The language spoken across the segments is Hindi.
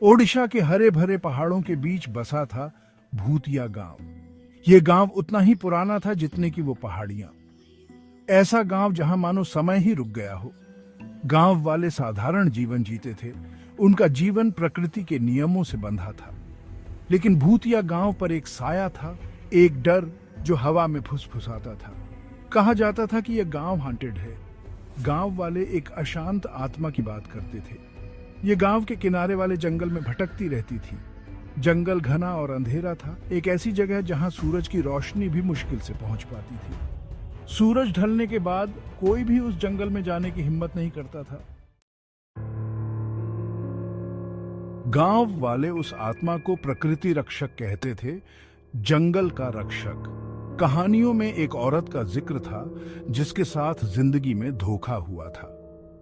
ओडिशा के हरे भरे पहाड़ों के बीच बसा था भूतिया गांव। यह गांव उतना ही पुराना था जितने की वो पहाड़ियां। ऐसा गांव जहां मानो समय ही रुक गया हो। गांव वाले साधारण जीवन जीते थे। उनका जीवन प्रकृति के नियमों से बंधा था। लेकिन भूतिया गांव पर एक साया था, एक डर जो हवा में फुसफुसाता था। कहा जाता था कि यह गांव हांटेड है। गांव वाले एक अशांत आत्मा की बात करते थे। ये गांव के किनारे वाले जंगल में भटकती रहती थी। जंगल घना और अंधेरा था, एक ऐसी जगह जहां सूरज की रोशनी भी मुश्किल से पहुंच पाती थी। सूरज ढलने के बाद कोई भी उस जंगल में जाने की हिम्मत नहीं करता था। गांव वाले उस आत्मा को प्रकृति रक्षक कहते थे, जंगल का रक्षक। कहानियों में एक औरत का जिक्र था जिसके साथ जिंदगी में धोखा हुआ था।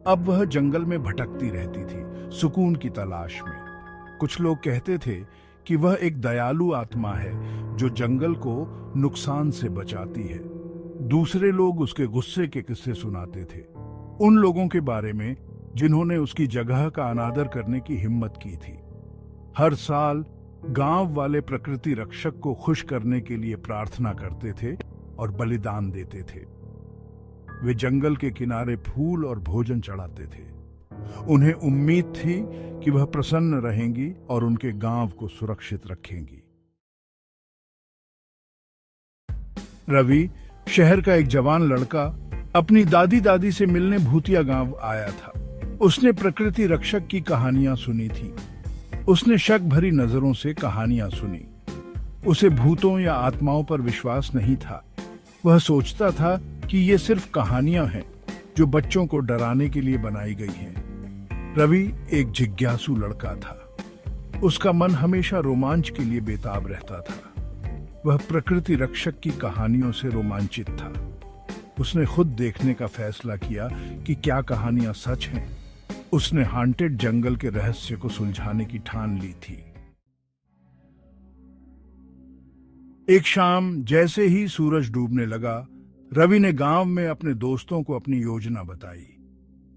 अब वह जंगल में भटकती रहती थी, सुकून की तलाश में। कुछ लोग कहते थे कि वह एक दयालु आत्मा है जो जंगल को नुकसान से बचाती है। दूसरे लोग उसके गुस्से के किस्से सुनाते थे, उन लोगों के बारे में जिन्होंने उसकी जगह का अनादर करने की हिम्मत की थी। हर साल गांव वाले प्रकृति रक्षक को खुश करने के लिए प्रार्थना करते थे और बलिदान देते थे। वे जंगल के किनारे फूल और भोजन चढ़ाते थे। उन्हें उम्मीद थी कि वह प्रसन्न रहेंगी और उनके गांव को सुरक्षित रखेंगी। रवि, शहर का एक जवान लड़का, अपनी दादी दादी से मिलने भूतिया गांव आया था। उसने प्रकृति रक्षक की कहानियां सुनी थी। उसने शक भरी नजरों से कहानियां सुनी। उसे भूतों या आत्माओं पर विश्वास नहीं था। वह सोचता था कि ये सिर्फ कहानियां हैं जो बच्चों को डराने के लिए बनाई गई हैं। रवि एक जिज्ञासु लड़का था। उसका मन हमेशा रोमांच के लिए बेताब रहता था। वह प्रकृति रक्षक की कहानियों से रोमांचित था। उसने खुद देखने का फैसला किया कि क्या कहानियां सच हैं। उसने हांटेड जंगल के रहस्य को सुलझाने की ठान ली थी। एक शाम जैसे ही सूरज डूबने लगा, रवि ने गांव में अपने दोस्तों को अपनी योजना बताई।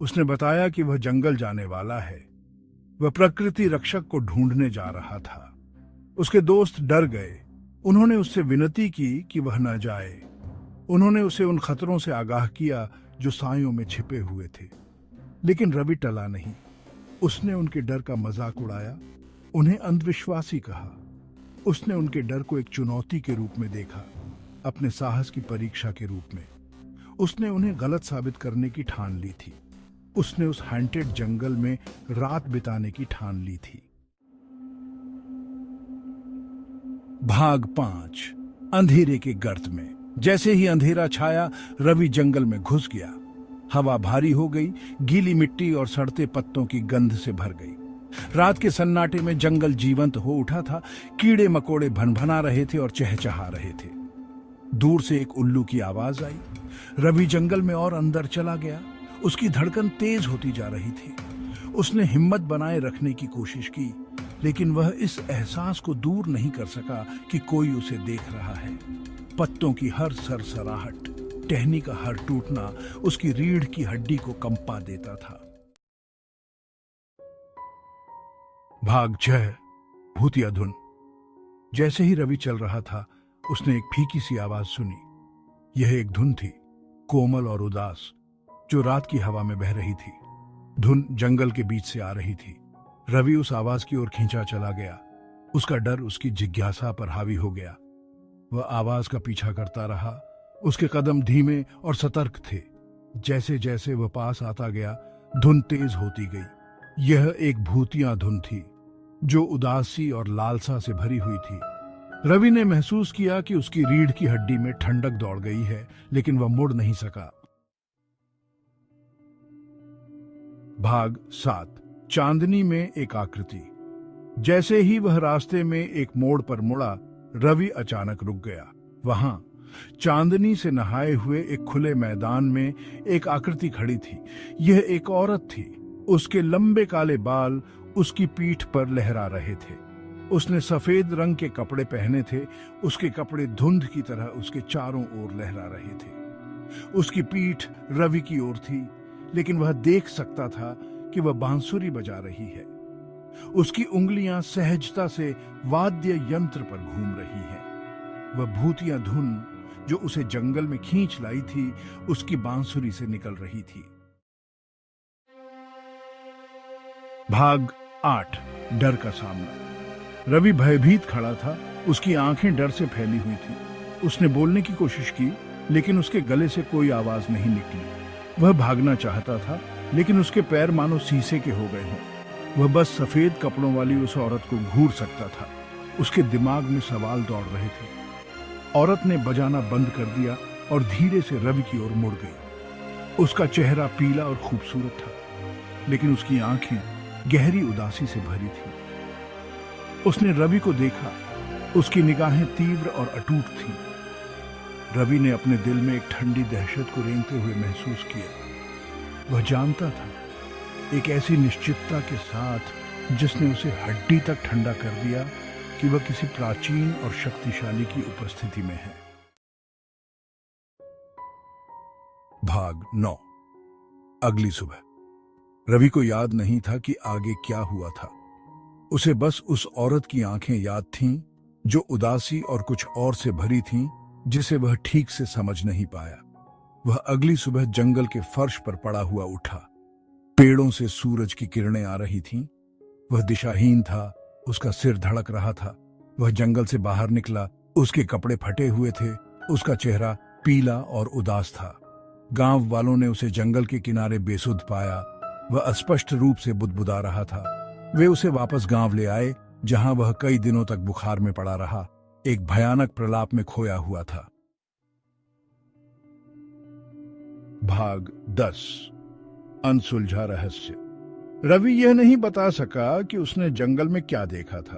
उसने बताया कि वह जंगल जाने वाला है। वह प्रकृति रक्षक को ढूंढने जा रहा था। उसके दोस्त डर गए। उन्होंने उससे विनती की कि वह न जाए। उन्होंने उसे उन खतरों से आगाह किया जो सायों में छिपे हुए थे। लेकिन रवि टला नहीं। उसने उनके डर का मजाक उड़ाया, उन्हें अंधविश्वासी कहा। उसने उनके डर को एक चुनौती के रूप में देखा, अपने साहस की परीक्षा के रूप में। उसने उन्हें गलत साबित करने की ठान ली थी। उसने उस हांटेड जंगल में रात बिताने की ठान ली थी। भाग 5। अंधेरे के गर्त में। जैसे ही अंधेरा छाया, रवि जंगल में घुस गया। हवा भारी हो गई, गीली मिट्टी और सड़ते पत्तों की गंध से भर गई। रात के सन्नाटे में जंगल जीवंत हो उठा था। कीड़े मकोड़े भनभना रहे थे और चहचहा रहे थे। दूर से एक उल्लू की आवाज आई। रवि जंगल में और अंदर चला गया। उसकी धड़कन तेज होती जा रही थी। उसने हिम्मत बनाए रखने की कोशिश की, लेकिन वह इस एहसास को दूर नहीं कर सका कि कोई उसे देख रहा है। पत्तों की हर सरसराहट, टहनी का हर टूटना उसकी रीढ़ की हड्डी को कंपा देता था। भाग 6। भूतिया धुन। जैसे ही रवि चल रहा था, उसने एक फीकी सी आवाज सुनी। यह एक धुन थी, कोमल और उदास, जो रात की हवा में बह रही थी। धुन जंगल के बीच से आ रही थी। रवि उस आवाज की ओर खींचा चला गया। उसका डर उसकी जिज्ञासा पर हावी हो गया। वह आवाज का पीछा करता रहा। उसके कदम धीमे और सतर्क थे। जैसे जैसे वह पास आता गया, धुन तेज होती गई। यह एक भूतिया धुन थी जो उदासी और लालसा से भरी हुई थी। रवि ने महसूस किया कि उसकी रीढ़ की हड्डी में ठंडक दौड़ गई है, लेकिन वह मुड़ नहीं सका। भाग 7। चांदनी में एक आकृति। जैसे ही वह रास्ते में एक मोड़ पर मुड़ा, रवि अचानक रुक गया। वहां चांदनी से नहाए हुए एक खुले मैदान में एक आकृति खड़ी थी। यह एक औरत थी। उसके लंबे काले बाल उसकी पीठ पर लहरा रहे थे। उसने सफेद रंग के कपड़े पहने थे। उसके कपड़े धुंध की तरह उसके चारों ओर लहरा रहे थे। उसकी पीठ रवि की ओर थी, लेकिन वह देख सकता था कि वह बांसुरी बजा रही है। उसकी उंगलियां सहजता से वाद्य यंत्र पर घूम रही हैं। वह भूतिया धुन जो उसे जंगल में खींच लाई थी, उसकी बांसुरी से निकल रही थी। भाग 8। डर का सामना। रवि भयभीत खड़ा था, उसकी आंखें डर से फैली हुई थी। उसने बोलने की कोशिश की, लेकिन उसके गले से कोई आवाज नहीं निकली। वह भागना चाहता था, लेकिन उसके पैर मानो शीशे के हो गए हों। वह बस सफेद कपड़ों वाली उस औरत को घूर सकता था। उसके दिमाग में सवाल दौड़ रहे थे। औरत ने बजाना बंद कर दिया और धीरे से रवि की ओर मुड़ गई। उसका चेहरा पीला और खूबसूरत था, लेकिन उसकी आंखें गहरी उदासी से भरी थी। उसने रवि को देखा। उसकी निगाहें तीव्र और अटूट थीं। रवि ने अपने दिल में एक ठंडी दहशत को रेंगते हुए महसूस किया। वह जानता था, एक ऐसी निश्चितता के साथ जिसने उसे हड्डी तक ठंडा कर दिया, कि वह किसी प्राचीन और शक्तिशाली की उपस्थिति में है। भाग 9। अगली सुबह। रवि को याद नहीं था कि आगे क्या हुआ था। उसे बस उस औरत की आंखें याद थीं, जो उदासी और कुछ और से भरी थीं, जिसे वह ठीक से समझ नहीं पाया। वह अगली सुबह जंगल के फर्श पर पड़ा हुआ उठा। पेड़ों से सूरज की किरणें आ रही थीं। वह दिशाहीन था, उसका सिर धड़क रहा था। वह जंगल से बाहर निकला। उसके कपड़े फटे हुए थे, उसका चेहरा पीला और उदास था। गांव वालों ने उसे जंगल के किनारे बेसुध पाया। वह अस्पष्ट रूप से बुदबुदा रहा था। वे उसे वापस गांव ले आए, जहां वह कई दिनों तक बुखार में पड़ा रहा, एक भयानक प्रलाप में खोया हुआ था। भाग 10। अनसुलझा रहस्य। रवि यह नहीं बता सका कि उसने जंगल में क्या देखा था।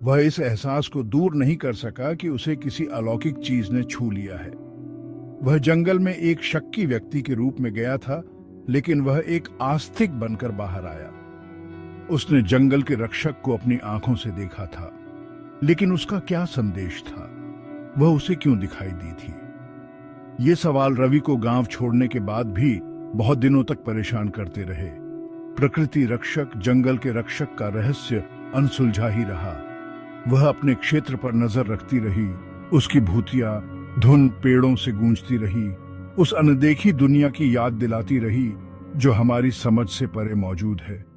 वह इस एहसास को दूर नहीं कर सका कि उसे किसी अलौकिक चीज ने छू लिया है। वह जंगल में एक शक्की व्यक्ति के रूप में गया था, लेकिन वह एक आस्तिक बनकर बाहर आया। उसने जंगल के रक्षक को अपनी आंखों से देखा था, लेकिन उसका क्या संदेश था? वह उसे क्यों दिखाई दी थी? ये सवाल रवि को गांव छोड़ने के बाद भी बहुत दिनों तक परेशान करते रहे। प्रकृति रक्षक, जंगल के रक्षक का रहस्य अनसुलझा ही रहा। वह अपने क्षेत्र पर नजर रखती रही। उसकी भूतिया धुन पेड़ों से गूंजती रही, उस अनदेखी दुनिया की याद दिलाती रही जो हमारी समझ से परे मौजूद है।